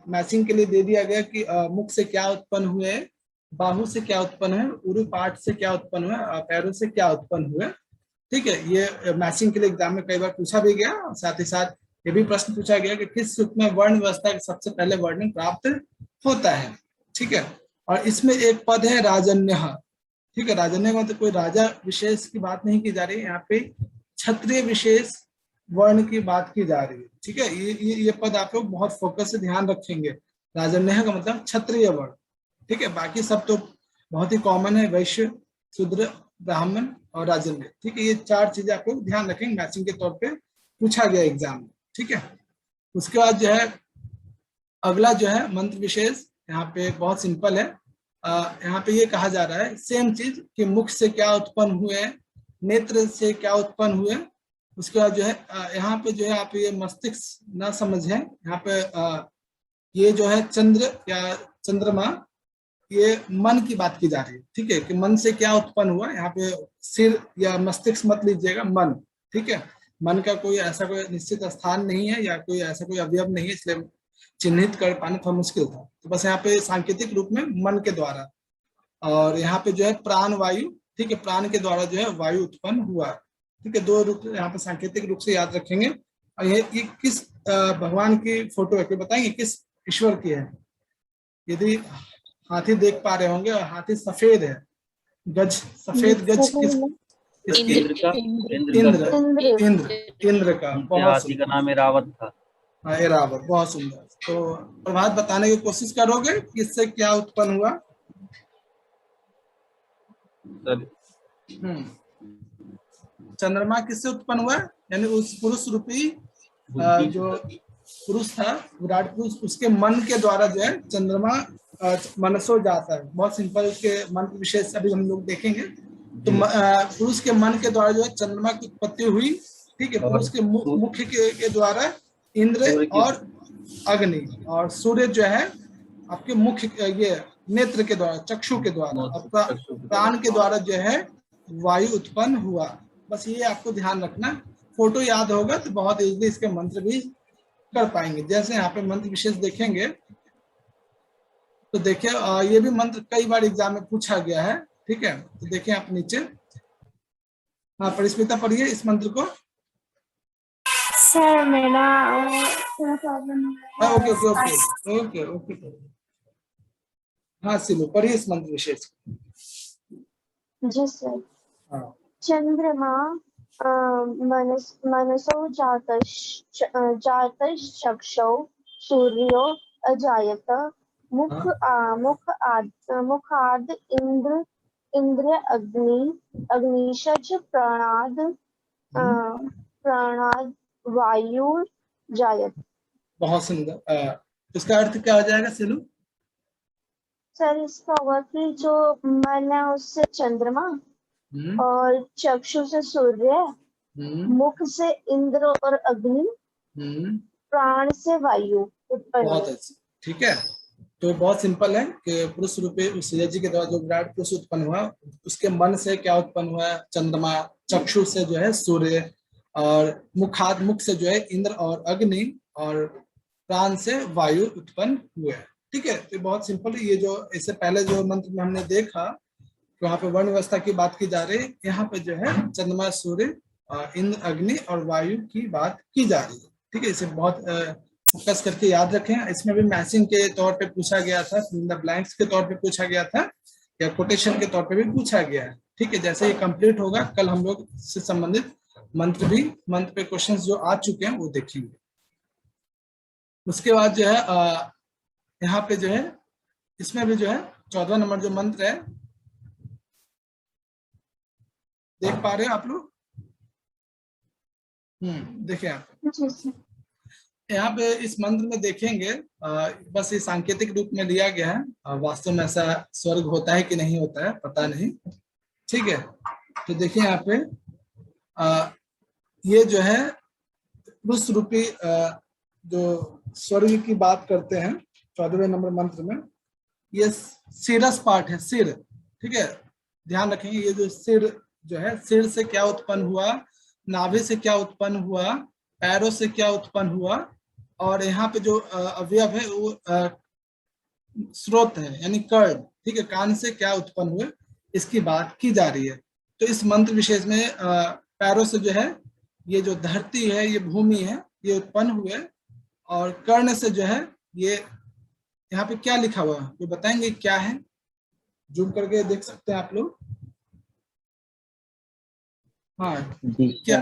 मैचिंग के लिए दे दिया गया कि मुख से क्या उत्पन्न हुए, बाहु से क्या उत्पन्न है, उरु पाठ से क्या उत्पन्न हुआ, पैरों से क्या उत्पन्न हुए, ठीक है। ये मैचिंग के लिए एग्जाम में कई बार पूछा भी गया। साथ ही साथ ये भी प्रश्न पूछा गया कि किस सूक्त में वर्ण व्यवस्था के सबसे पहले वर्णन प्राप्त होता है, ठीक है। और इसमें एक पद है राजन्य, ठीक है। राजन्य का मतलब कोई राजा विशेष की बात नहीं की जा रही है, यहाँ पे क्षत्रिय विशेष वर्ण की बात की जा रही है, ठीक है। ये पद आप लोग बहुत फोकस से ध्यान रखेंगे। राजन्य का मतलब क्षत्रिय वर्ण, ठीक है। बाकी सब तो बहुत ही कॉमन है, वैश्य, शूद्र, ब्राह्मण और राजन्य, ठीक है। ये चार चीजें आप लोग ध्यान रखेंगे, मैचिंग के तौर पे पूछा गया एग्जाम में, ठीक है। उसके बाद जो है अगला जो है मंत्र विशेष, यहाँ पे बहुत सिंपल है। यहाँ पे ये कहा जा रहा है सेम चीज कि मुख से क्या उत्पन्न हुए, नेत्र से क्या उत्पन्न हुए। उसके बाद जो है यहाँ पे जो है आप ये मस्तिष्क ना समझें, यहाँ पे ये जो है चंद्र या चंद्रमा, ये मन की बात की जा रही है, ठीक है, कि मन से क्या उत्पन्न हुआ। यहाँ पे सिर या मस्तिष्क मत लीजिएगा, मन, ठीक है। मन का कोई ऐसा कोई निश्चित स्थान नहीं है या कोई ऐसा कोई अवयव नहीं है, इसलिए चिन्हित कर पाना थोड़ा मुश्किल था। तो बस यहाँ पे सांकेतिक रूप में मन के द्वारा, और यहाँ पे जो है प्राण वायु, ठीक है, प्राण के द्वारा जो है वायु उत्पन्न हुआ, ठीक है। दो रूप यहाँ पे सांकेतिक रूप से याद रखेंगे। और ये किस भगवान की फोटो है, कोई बताएंगे किस ईश्वर की है? यदि हाथी देख पा रहे होंगे और हाथी सफेद है, गज, सफेद गज किस? इंद्र का, इंद्र का। हाथी का नाम एरावत था। एरावत, बहुत सुंदर। तो प्रभात बताने की कोशिश करोगे कि इससे क्या उत्पन्न हुआ? चंद्रमा किससे उत्पन्न हुआ? यानी उस पुरुष रूपी जो पुरुष था, विराट पुरुष, उसके मन के द्वारा जो है चंद्रमा मनसो जाता है। बहुत सिंपल उसके मंत्र विशेष अभी हम लोग देखेंगे। तो पुरुष के मन के द्वारा जो है चंद्रमा की उत्पत्ति हुई, ठीक है। पुरुष के मुख्य के द्वारा इंद्र और अग्नि, और सूर्य जो है आपके मुख्य ये नेत्र के द्वारा, चक्षु के द्वारा, और प्राण के द्वारा जो है वायु उत्पन्न हुआ। बस ये आपको ध्यान रखना, फोटो याद होगा तो बहुत इजीली इसके मंत्र भी कर पाएंगे। जैसे यहाँ पे मंत्र विशेष देखेंगे तो देखिए ये भी मंत्र कई बार एग्जाम में पूछा गया है, ठीक है। तो देखिए आप नीचे, हाँ परिस्मिता पढ़िए इस मंत्र को। सर मेरा थोड़ा प्रॉब्लम है। Okay okay okay okay okay, हाँ सिलू पढ़िए इस मंत्र विशेष को। जी सर। हाँ चंद्रमा मनसो जातश्चक्षौ सूर्यो अजायत मुखाद इंद्र अग्निशज प्राणाद वायु जायत। बहुत सुंदर। इसका अर्थ क्या हो जाएगा सिलू? सर इसका होगा कि जो मन है उससे चंद्रमा, और चक्षु से सूर्य, मुख से इंद्र और अग्नि, प्राण से वायु उत्पन्न। बहुत अच्छा, ठीक है। तो बहुत सिंपल है कि पुरुष रूपी उस यज्ञ के द्वारा जो विराट पुरुष उत्पन्न हुआ, उसके मन से क्या उत्पन्न हुआ? चंद्रमा, चक्षु से जो है सूर्य, और मुख से जो है इंद्र और अग्नि, और प्राण से वायु उत्पन्न हुए, ठीक है। तो बहुत सिंपल है। ये जो इससे पहले जो मंत्र में हमने देखा, तो वहाँ पे वर्ण व्यवस्था की बात की जा रही है, यहाँ पे जो है चंद्रमा, सूर्य, इंद्र, अग्नि और वायु की बात की जा रही है, ठीक है। इसे बहुत फोकस करके याद रखें। इसमें भी मैचिंग के तौर पे पूछा गया था, ब्लैंक्स के तौर पे पूछा गया था, या कोटेशन के तौर पे भी पूछा गया है, ठीक है। जैसे ये कंप्लीट होगा, कल हम लोग इससे संबंधित मंत्र पे क्वेश्चंस जो आ चुके हैं वो देखेंगे। उसके बाद जो है यहाँ पे जो है इसमें भी जो है 14 नंबर जो मंत्र है, देख पा रहे हो आप लोग? देखिए आप यहाँ पे इस मंत्र में देखेंगे, बस ये सांकेतिक रूप में लिया गया है। वास्तव में ऐसा स्वर्ग होता है कि नहीं होता है पता नहीं, ठीक है। तो देखिए यहाँ पे ये जो है पुरुष रूपी जो स्वर्ग की बात करते हैं 14वें नंबर मंत्र में, ये सिरस पार्ट है, सिर, ठीक है। ध्यान रखेंगे ये जो सिर जो है, सिर से क्या उत्पन्न हुआ, नाभि से क्या उत्पन्न हुआ, पैरों से क्या उत्पन्न हुआ, और यहाँ पे जो अवयव है वो स्रोत है यानी कर्ण, ठीक है। कान से क्या उत्पन्न हुए इसकी बात की जा रही है। तो इस मंत्र विशेष में पैरों से जो है ये जो धरती है, ये भूमि है, ये उत्पन्न हुए, और कर्ण से जो है ये यहाँ पे क्या लिखा हुआ है ये बताएंगे क्या है? जूम करके देख सकते हैं आप लोग। हाँ क्या?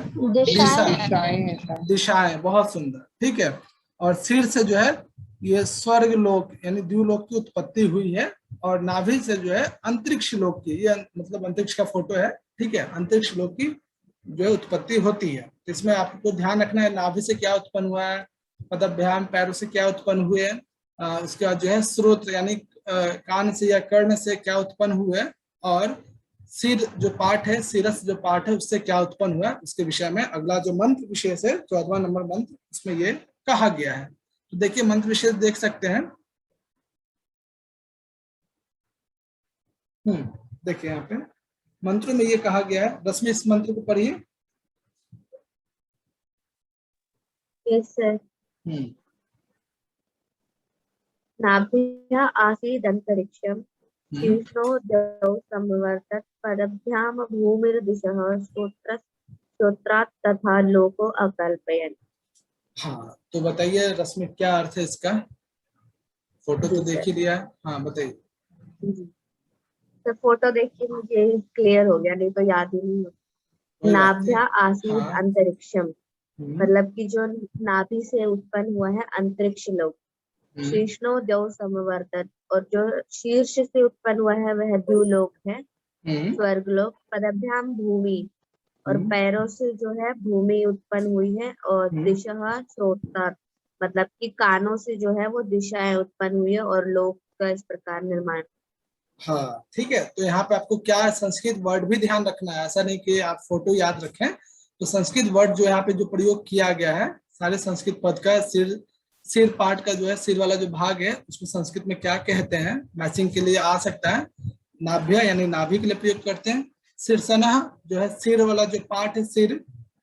दिशाएं, बहुत सुंदर, ठीक है। और सिर से जो है ये स्वर्ग लोक यानी द्यूलोक की उत्पत्ति हुई है, और नाभि से जो है अंतरिक्ष लोक की, ये मतलब अंतरिक्ष का फोटो है, ठीक है। अंतरिक्ष लोक की जो है उत्पत्ति होती है। इसमें आपको ध्यान रखना है नाभि से क्या उत्पन्न हुआ है, पदभ्याम पैरों से क्या उत्पन्न हुए, उसके बाद जो है स्रोत यानी कान से या कर्ण से क्या उत्पन्न हुए, और सिर जो पार्ट है, सिरस जो पार्ट है उससे क्या उत्पन्न हुआ, उसके विषय में अगला जो मंत्र विशेष है 14वां नंबर मंत्र, उसमें ये कहा गया है। तो देखिए मंत्र विशेष देख सकते हैं। देखिए यहाँ पे मंत्र में ये कहा गया है। रश्मि इस मंत्र को पढ़िए। Yes sir. नाभ्या आसीदन्तरिक्षं शीर्षो द्यौ संवर्तत पदभ्याम भूमिर्दिशः श्रोत्रात् तथा लोको अकल्पयन्। हाँ तो बताइए रश्मि क्या अर्थ है इसका? फोटो तो देख ही लिया। हाँ बताइए। तो फोटो देख के मुझे क्लियर हो गया, नहीं तो याद ही नहीं होता। नाभ्या आसीद अंतरिक्षम मतलब कि जो नाभि से उत्पन्न हुआ है अंतरिक्ष लोक। शीर्षो द्यौ समवर्तत और जो शीर्ष से उत्पन्न हुआ है वह द्युलोक है, स्वर्गलोक। पदभ्याम भूमि और पैरों से जो है भूमि उत्पन्न हुई है, और दिशा श्रोत्र मतलब कि कानों से जो है वो दिशाएं उत्पन्न हुई है और लोक का इस प्रकार निर्माण। हाँ ठीक है, तो यहाँ पे आपको क्या संस्कृत वर्ड भी ध्यान रखना है, ऐसा नहीं कि आप फोटो याद रखें। तो संस्कृत वर्ड जो यहाँ पे जो प्रयोग किया गया है, सारे संस्कृत पद का सिर पार्ट का जो है, सिर वाला जो भाग है उसको संस्कृत में क्या कहते हैं, मैचिंग के लिए आ सकता है। नाभ्य यानी नाभि के लिए प्रयोग करते हैं। शीर्षणः जो है सिर वाला जो पार्ट है, सिर,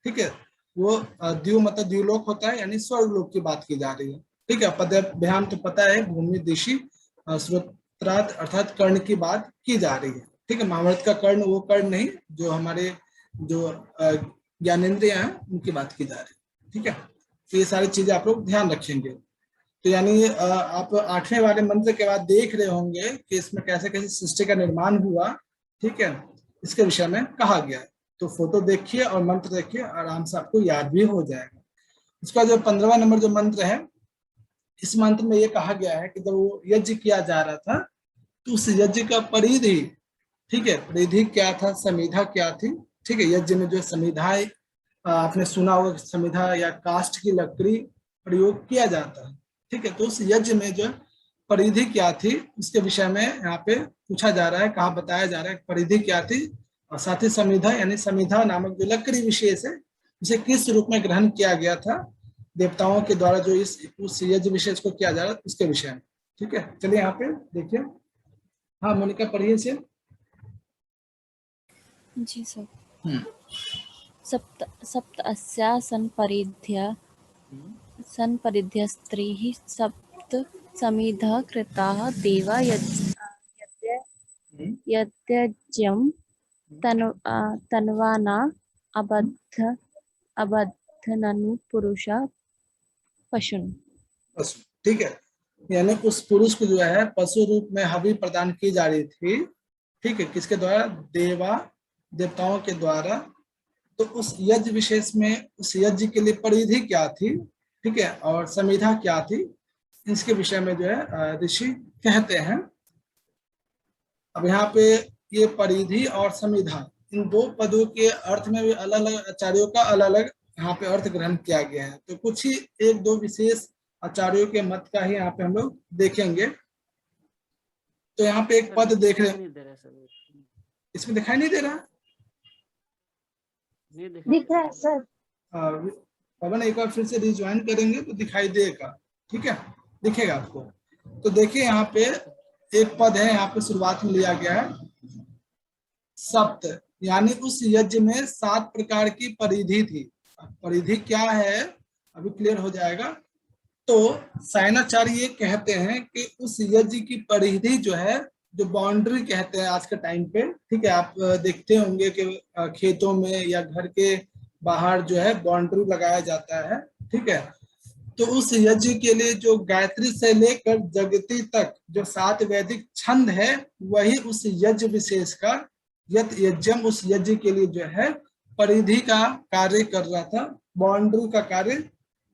ठीक है, वो द्यू मतलब द्यूलोक होता है, यानी स्वर्ग लोक की बात की जा रही है। ठीक है, पदभ्याम तो पता है, भूमि दिशि श्रोत्रात अर्थात कर्ण की बात की जा रही है। ठीक है, महाभारत का कर्ण वो कर्ण नहीं जो हमारे जो ज्ञानेंद्रिय हैं उनकी बात की जा रही है। ठीक है, तो ये सारी चीजें आप लोग ध्यान रखेंगे। तो यानी आप 8वें वाले मंत्र के बाद देख रहे होंगे कि इसमें कैसे कैसे सृष्टि का निर्माण हुआ। ठीक है, इसके विषय में कहा गया है। तो फोटो देखिए और मंत्र देखिए, आराम से आपको याद भी हो जाएगा। इसका जो 15वां नंबर जो मंत्र है, इस मंत्र में ये कहा गया है कि जब वो यज्ञ किया जा रहा था तो उस यज्ञ का परिधि, ठीक है, परिधि क्या था, समिधा क्या थी। ठीक है, यज्ञ में जो समिधा आपने सुना होगा, समिधा या काष्ठ की लकड़ी प्रयोग किया जाता है। ठीक है, तो उस यज्ञ में जो परिधि क्या थी उसके विषय में यहाँ पे पूछा जा रहा है, कहा बताया जा रहा है परिधि क्या थी, और साथ ही समिधा यानी समिधा नामक जो लकड़ी विशेष है उसे किस रूप में ग्रहण किया गया था देवताओं के द्वारा, जो उस यज्ञ विशेष को किया जा रहा है उसके विषय में। ठीक है, चलिए यहाँ पे देखिए। हाँ मोनिका पढ़िए से। जी सर। सप्त अस्या संपरिध्य स्त्रीः सप्त समिधः कृताः देवा यद्यज्ञं तन्वाना अबध्ननु पुरुषा पशुन। ठीक है, यानी उस पुरुष को जो है पशु रूप में हवि प्रदान की जा रही थी। ठीक है, किसके द्वारा, देवताओं के द्वारा। तो उस यज्ञ विशेष में उस यज्ञ के लिए परिधि क्या थी, ठीक है, और समिधा क्या थी, इसके विषय में जो है ऋषि कहते हैं। अब यहाँ पे ये परिधि और समिधा, इन दो पदों के अर्थ में भी अलग अलग आचार्यों का अलग अलग यहाँ पे अर्थ ग्रहण किया गया है। तो कुछ ही एक दो विशेष आचार्यों के मत का ही यहाँ पे हम लोग देखेंगे। तो यहाँ पे एक पद देख रहे हैं, इसमें दिखाई नहीं दे रहा, दिख रहा है सर। पवन एक बार फिर से रिज्वाइन करेंगे तो दिखाई देगा। ठीक है, दिखेगा आपको। तो देखिए यहाँ पे एक पद है, यहाँ पे शुरुआत में लिया गया है सप्त, यानी उस यज्ञ में 7 प्रकार की परिधि थी। परिधि क्या है अभी क्लियर हो जाएगा। तो सायणाचार्य ये कहते हैं कि उस यज्ञ की परिधि जो है, जो बाउंड्री कहते हैं आज के टाइम पे, ठीक है, आप देखते होंगे कि खेतों में या घर के बाहर जो है बाउंड्री लगाया जाता है। ठीक है, तो उस यज्ञ के लिए जो गायत्री से लेकर जगती तक जो 7 वैदिक छंद है, वही उस यज्ञ विशेष का यज्ञम, उस यज्ञ के लिए जो है परिधि का कार्य कर रहा था, बाउंड्री का कार्य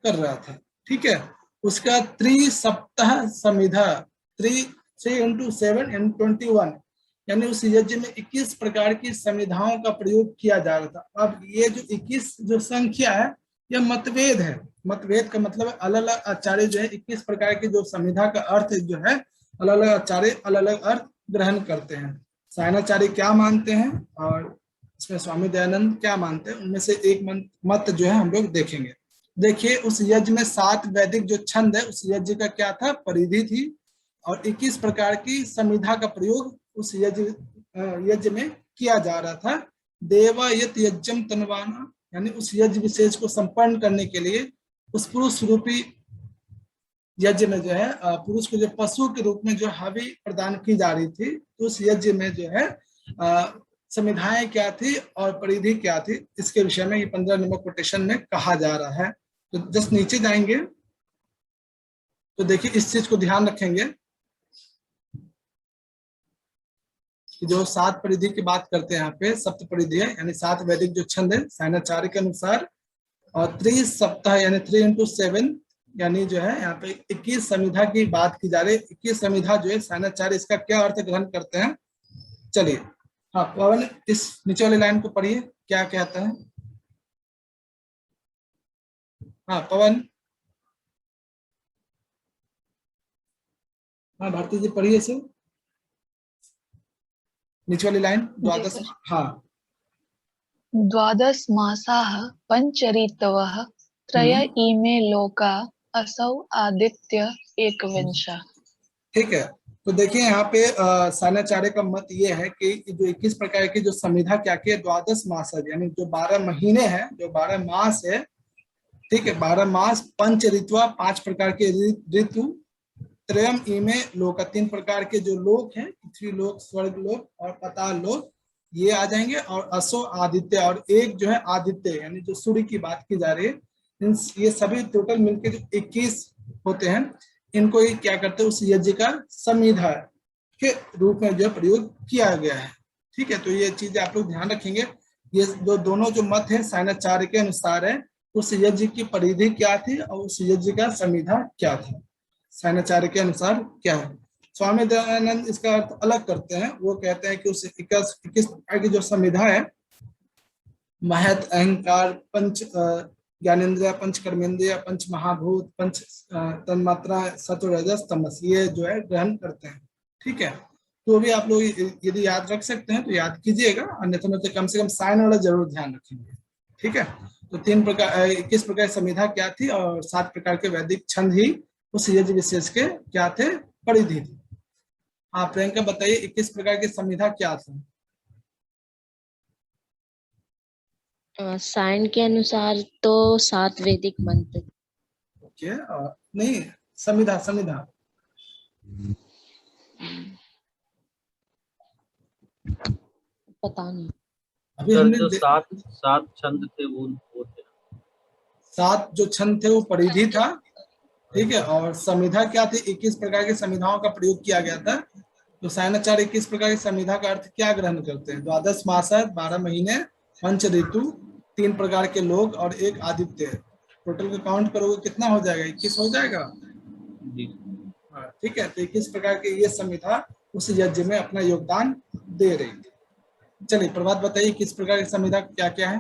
कर रहा था। ठीक है, उसका त्रिसप्ताह समिधा, 3 × 7 × 21, यानी उस यज्ञ में 21 प्रकार की समिधाओं का प्रयोग किया जा रहा था। अब ये जो 21 जो संख्या है, यह मतभेद है। मतभेद का मतलब अलग अलग आचार्य जो है 21 प्रकार की जो समिधा का अर्थ जो है, अलग अलग आचार्य अलग अलग अर्थ ग्रहण करते हैं। सायणाचार्य क्या मानते हैं और इसमें स्वामी दयानंद क्या मानते हैं, उनमें से एक मत जो है हम लोग देखेंगे। देखिए, उस यज्ञ में 7 वैदिक जो छंद है, उस यज्ञ का क्या था, परिधि थी, और 21 प्रकार की समिधा का प्रयोग उस यज्ञ में किया जा रहा था। देवा यत यज्ञम तन्वाना, यानी उस यज्ञ विशेष को संपन्न करने के लिए उस पुरुष रूपी यज्ञ में जो है पुरुष को जो पशु के रूप में जो हवि प्रदान की जा रही थी, तो उस यज्ञ में जो है समिधाएं क्या थी और परिधि क्या थी, इसके विषय में ये 15 नंबर कोटेशन में कहा जा रहा है। तो जस्ट नीचे जाएंगे तो देखिए इस चीज को ध्यान रखेंगे कि जो 7 परिधि की बात करते हैं यहाँ पे, सप्त परिधि है, यानी 7 वैदिक जो छंद है सायणाचार्य के अनुसार, और 3 सप्ताह यानी 3 × 7, यानी जो है यहाँ पे 21 समिधा की बात की जा रही है। 21 समिधा जो है सायणाचार्य इसका क्या अर्थ ग्रहण करते हैं, चलिए। हाँ पवन, इस नीचे वाली लाइन को पढ़िए, क्या कहता है? हाँ पवन। हाँ भारती जी पढ़िए से नीचे वाली लाइन, द्वादश। हाँ द्वादश मासाः पंच ऋतवः त्रय इमे लोका असौ आदित्य एकविंशः। ठीक है, तो देखिए यहाँ पे सायणाचार्य का मत ये है कि जो 21 प्रकार की जो संविधा क्या की है, द्वादश मास है, यानी जो 12 महीने हैं, जो 12 मास है, ठीक है, 12 मास, पंच ऋतु, 5 प्रकार के ऋतु, त्रयम इमे लोक, 3 प्रकार के जो लोक हैं, पृथ्वी लोक, स्वर्ग लोक और पाताल लोक, ये आ जाएंगे, और असो आदित्य, और एक जो है आदित्य, यानी जो सूर्य की बात की जा रही है, ये सभी टोटल मिलकर जो 21 होते हैं, इनको ही क्या करते हैं, उस यज्ञ का संविधा के रूप में जो प्रयोग किया गया है। ठीक है, तो ये चीजें आप लोग ध्यान रखेंगे। ये जो दोनों जो मत है सायणाचार्य के अनुसार है, उस यज्ञ की परिधि क्या थी और उस यज्ञ का संविधा क्या था, सायणाचार्य के अनुसार क्या है। स्वामी दयानंद इसका अर्थ अलग करते हैं, वो कहते हैं कि उस 21 प्रकार की जो संविधा है, महत, अहंकार, पंच ज्ञानेन्द्रिय, पंच कर्मेंद्रिय, पंच महाभूत, पंच तन्मात्रा, सत्व रजस तमस, ये जो है ग्रहण करते हैं। ठीक है, तो भी आप लोग यदि याद रख सकते हैं तो याद कीजिएगा, अन्यथा तो कम से कम साइन वाला जरूर ध्यान रखेंगे। ठीक है, तो 3 प्रकार 21 प्रकार की संविधा क्या थी, और 7 प्रकार के वैदिक छंद ही उस यज्ञ विशेष के क्या थे, परिधि थी। हाँ प्रियंका बताइए 21 प्रकार की संविधा क्या था? साइन के अनुसार तो 7 वैदिक मंत्र। ओके, नहीं संविधा, संविधा पता नहीं। अभी सर हमने जो 7 छंद थे वो थे। 7 जो छंद थे वो परिधि था। ठीक है, और संविधा क्या थी, 21 प्रकार की संविधाओं का प्रयोग किया गया था। तो सायणाचार्य 21 प्रकार की संविधा का अर्थ क्या ग्रहण करते हैं? द्वादश मास, 12 महीने, पंच ऋतु, 3 प्रकार के लोग और एक आदित्य। टोटल का काउंट करोगे कितना हो जाएगा? 21 हो जाएगा। हाँ ठीक है, तो 21 प्रकार की ये संविधा उस यज्ञ में अपना योगदान दे रही थी। चलिए प्रभात बताइए किस प्रकार की संविधा क्या क्या है?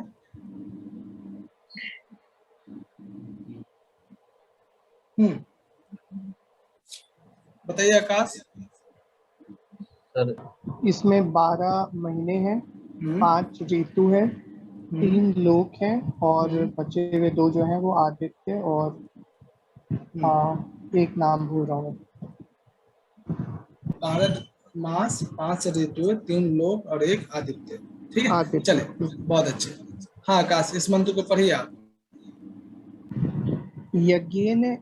बताइए आकाश। सर इसमें 12 महीने हैं, 5 ऋतु है, 3 लोक हैं, और बचे हुए 2 जो हैं वो आदित्य और एक नाम भूल रहा हूँ। 12 मास, 5 ऋतु, 3 लोक और एक आदित्य। ठीक है, चले बहुत अच्छे। हाँ आकाश इस मंत्र को पढ़िए आप। यज्ञेन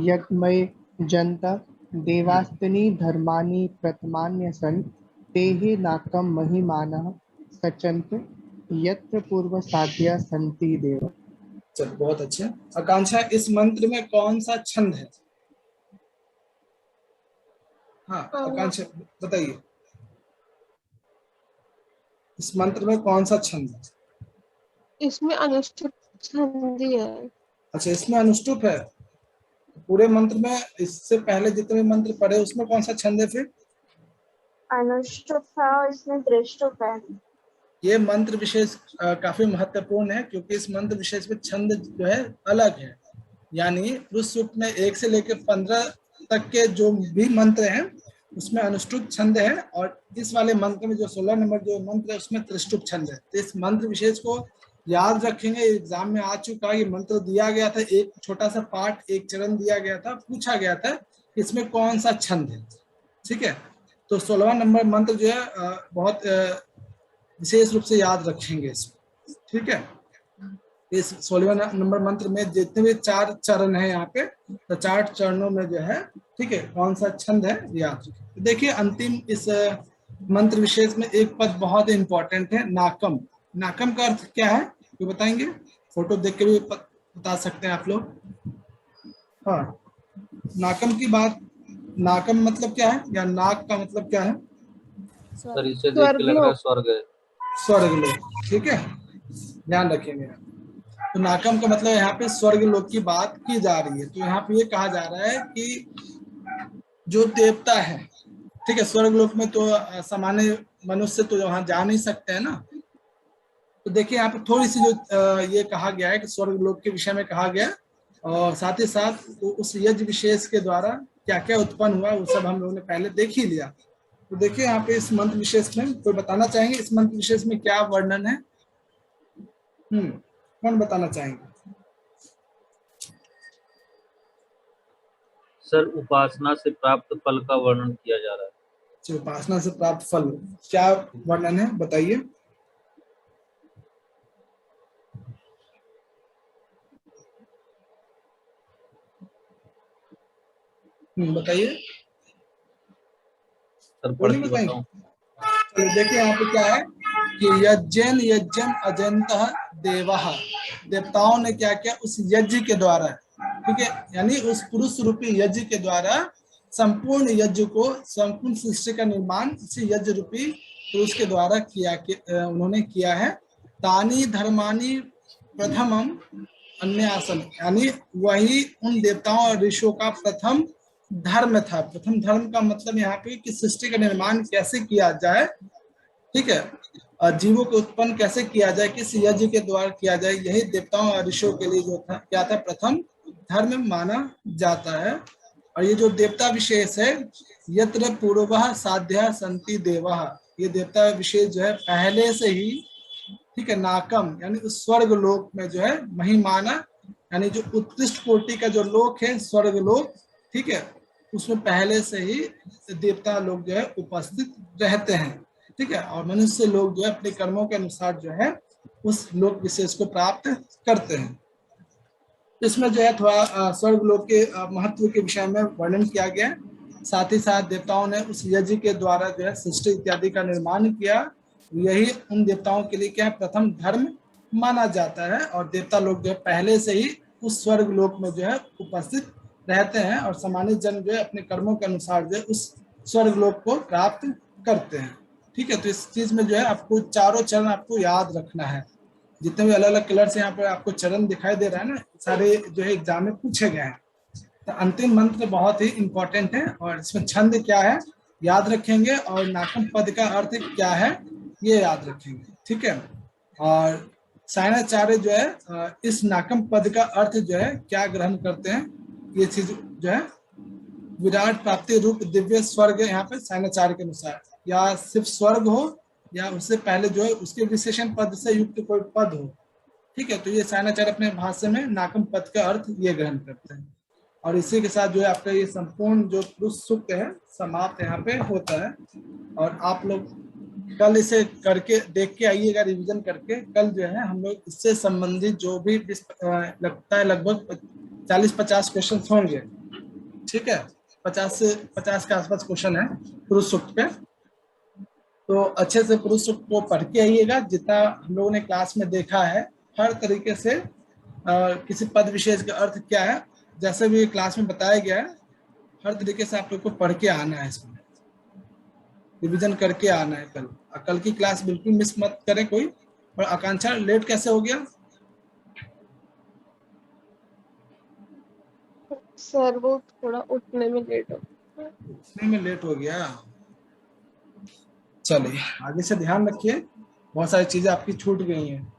यज्ञमय जनता देवास्तिनी धर्मानि प्रथमान्यसन् तेहि नाकं महिमानः सचन्त यत्र पूर्व साध्या सन्ति देव। चल बहुत अच्छे। आकांक्षा इस मंत्र में कौन सा छंद है? हाँ आकांक्षा बताइए, इस मंत्र में कौन सा छंद है? इसमें अनुष्टुप छंद है। अच्छा इसमें अनुष्टुप है। पूरे मंत्र में इससे पहले जितने मंत्र पढ़े उसमें कौन सा छंद है फिर? अनुष्टुप है और इसमें दृष्टुप है। ये मंत्र विशेष काफी महत्वपूर्ण है, क्योंकि इस मंत्र विशेष में छंद जो है अलग है। यानी पुरुष सूक्त में 1 से लेकर 15 तक के जो भी मंत्र हैं उसमें अनुष्टुप छंद है, और इस वाले मंत्र में जो 16 नंबर जो मंत्र है उसमें त्रिष्टुप छंद है। तो इस मंत्र विशेष को याद रखेंगे, एग्जाम में आ चुका ये मंत्र दिया गया था, एक छोटा सा पाठ, एक चरण दिया गया था, पूछा गया था इसमें कौन सा छंद है। ठीक है, तो 16वां नंबर मंत्र जो है बहुत विशेष रूप से याद रखेंगे इसमें। ठीक है, इस 16वें नंबर मंत्र में जितने भी 4 चरण है यहाँ पे, तो 4 चरणों में जो है, ठीक है, कौन सा छंद है याद रखें। देखिए अंतिम इस मंत्र विशेष में एक पद बहुत इंपॉर्टेंट है, नाकम। नाकम का अर्थ क्या है ये बताएंगे? फोटो देख के भी बता सकते हैं आप लोग। हाँ नाकम की बात, नाकम मतलब क्या है, या नाक का मतलब क्या है? सर इसे देख के लग रहा है स्वर्ग है। स्वर्ग लोक, ठीक है, ध्यान रखेंगे। तो नाकम का मतलब यहाँ पे स्वर्ग लोक की बात की जा रही है। तो यहाँ पे ये कहा जा रहा है कि जो देवता है, ठीक है, स्वर्ग लोक में तो सामान्य मनुष्य तो वहां जा नहीं सकते हैं ना, तो देखिए यहाँ पे थोड़ी सी जो ये कहा गया है कि स्वर्ग लोक के विषय में कहा गया, और साथ ही साथ उस यज्ञ विशेष के द्वारा क्या क्या उत्पन्न हुआ वो सब हम लोगों ने पहले देख ही लिया। तो देखिए यहाँ पे इस मंत्र विशेष में कोई बताना चाहेंगे इस मंत्र विशेष में क्या वर्णन है? कौन बताना चाहेंगे? सर उपासना से प्राप्त फल का वर्णन किया जा रहा है। जो उपासना से प्राप्त फल क्या वर्णन है बताइए। बताइए। सर पढ़ के बताऊं? चलो देखिए यहाँ पे क्या है कि यज्ञन यज्ञम अजंतः देवः, देवताओं ने क्या किया उस यज्ञ के द्वारा, ठीक है, यानी उस पुरुष रूपी यज्ञ के द्वारा संपूर्ण यज्ञ को, संपूर्ण सृष्टि का निर्माण इसी यज्ञ रूपी पुरुष के द्वारा उन्होंने किया है। तानी धर्मानी प्रथमम अन्यासन, यानी वही उन देवताओं और ऋषियों का प्रथम धर्म था। प्रथम धर्म का मतलब यहाँ पे कि सृष्टि का निर्माण कैसे किया जाए, ठीक है, और जीवों को उत्पन्न कैसे किया जाए, किस यज्ञ के द्वारा किया जाए, यही देवताओं और ऋषियों के लिए जो था क्या था प्रथम धर्म माना जाता है। और ये जो देवता विशेष है यत्र पूर्वः साध्या संति देवः, ये देवता विशेष जो है पहले से ही, ठीक है, नाकम यानी उस स्वर्ग लोक में जो है महिमाना, यानी जो उत्कृष्ट कोटि का जो लोक है स्वर्ग लोक, ठीक है, उसमें पहले से ही देवता लोग जो है उपस्थित रहते हैं, ठीक है, और मनुष्य लोग जो है अपने कर्मों के अनुसार जो है उस लोक विशेष को प्राप्त करते हैं। इसमें जो है थोड़ा स्वर्ग लोक के महत्व के विषय में वर्णन किया गया, साथ ही साथ देवताओं ने उस यज्ञ के द्वारा जो है सृष्टि इत्यादि का निर्माण किया, यही उन देवताओं के लिए क्या है प्रथम धर्म माना जाता है। और देवता लोग जो है पहले से ही उस स्वर्ग लोक में जो है उपस्थित रहते हैं और सामान्य जन जो है अपने कर्मों के अनुसार जो है उस स्वर्ग लोक को प्राप्त करते हैं, ठीक है। तो इस चीज में जो है आपको चारों चरण आपको याद रखना है, जितने भी अलग अलग कलर से यहाँ पर आपको चरण दिखाई दे रहा है ना, सारे जो है एग्जाम में पूछे गए हैं। तो अंतिम मंत्र बहुत ही इंपॉर्टेंट है और इसमें छंद क्या है याद रखेंगे और नाकम पद का अर्थ क्या है ये याद रखेंगे, ठीक है। और सायणाचार्य जो है इस नाकम पद का अर्थ जो है क्या ग्रहण करते हैं, ये चीज जो है विराट प्राप्ति रूप दिव्य स्वर्ग यहाँ पे सायणाचार्य के अनुसार, या सिर्फ स्वर्ग हो या उससे पहले जो है उसके विशेषण पद से युक्त कोई पद हो, ठीक है। तो ये सायणाचार्य अपने भाष्य में नाकम पद का अर्थ ये ग्रहण करते हैं। और इसी के साथ जो है आपका ये संपूर्ण जो पुरुष सूक्त है समाप्त यहाँ पे होता है। और आप लोग कल इसे करके देख के आइएगा रिवीजन करके। कल जो है हम लोग इससे संबंधित जो भी लगता है लगभग 40-50 क्वेश्चन होंगे, ठीक है, 50 से 50 के आसपास क्वेश्चन है पुरुष सूक्त पे। तो अच्छे से पुरुष सूक्त को पढ़ के आइएगा, जितना हम लोगों ने क्लास में देखा है हर तरीके से किसी पद विशेष का अर्थ क्या है जैसे भी क्लास में बताया गया है हर तरीके से आप लोग को पढ़ के आना है, इसमें रिवीजन करके आना है। कल की क्लास बिल्कुल मिस मत करें कोई। और आकांक्षा लेट कैसे हो गया? सर वो थोड़ा उठने में लेट हो गया। चलिए आगे से ध्यान रखिए, बहुत सारी चीजें आपकी छूट गई हैं।